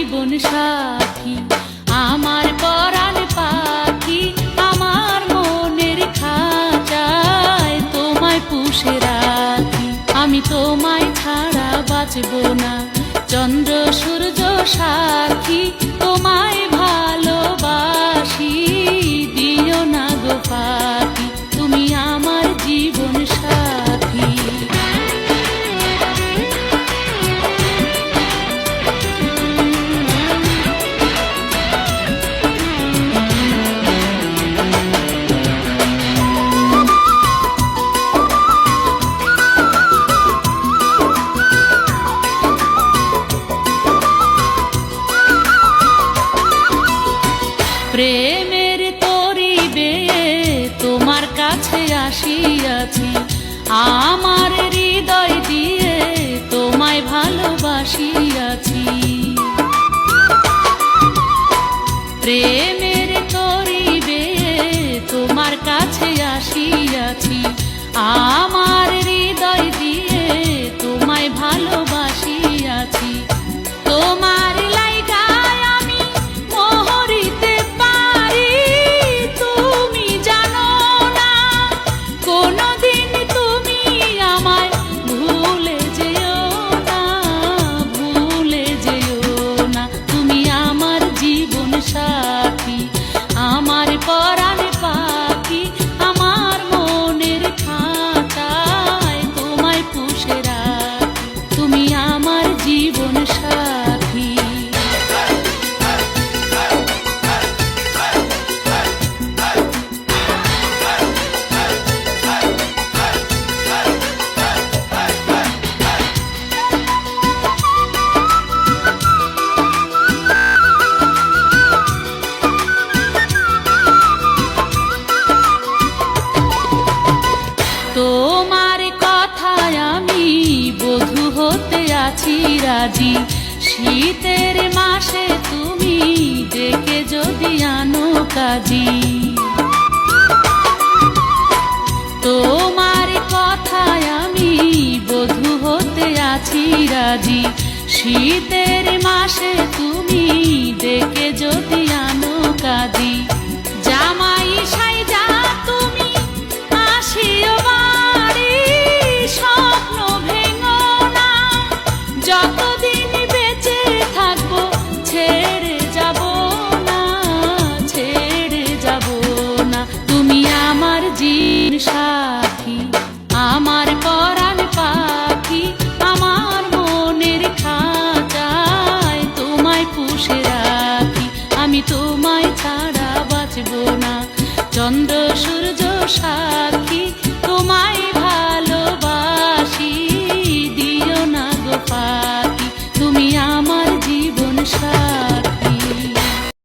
জীবন সাথী, আমার পরাণ পাখি, আমার মনের খাঁচায় তোমায় পুষে রাখি। আমি তোমায় ছাড়া বাঁচব না, চন্দ্র সূর্য সাক্ষী, তোমায় ভালোবাসি, দিও না গো ফাঁকি, তুমি আমার জীবন সাথী। প্রেমের তরিবে তোমার কাছে আসিয়াছি, আমার হৃদয় দিয়ে তোমায় ভালোবাসিয়াছি। প্রেমের তরিবে তোমার কাছে আসিয়াছি, আমার হৃদয় দিয়ে তোমায় ভালোবাসিয়াছি। তোমার সাথী, আমার পরাণ পাখি, আমার মনের খাঁচায় তোমায় পুষে রাখি, তুমি আমার জীবন সাথী। তোমার কথায় আমি বধূ হতে আছি রাজি, শীতের মাসে তুমি ডেকে যদি আনো কাজী। তোমার কথায় আমি বধূ হতে আছি রাজি, শীতের মাসে তুমি ডেকে যদি আনো কাজী। জামাই সাইজা তুমি আসিও বাড়ি, স্বপ্ন ভেঙো না, যতদিন বেঁচে থাকবো ছেড়ে যাব না, ছেড়ে যাব না, তুমি আমার জীবন সাথী, আমার পরাণ পাখি, আমার মনের খাঁচায় তোমায় পুষে রাখি। আমি তোমায় ছাড়া বাঁচব না, চন্দ্র সূর্য সাক্ষী, তোমায় ভালোবাসি, দিও না গো ফাঁকি।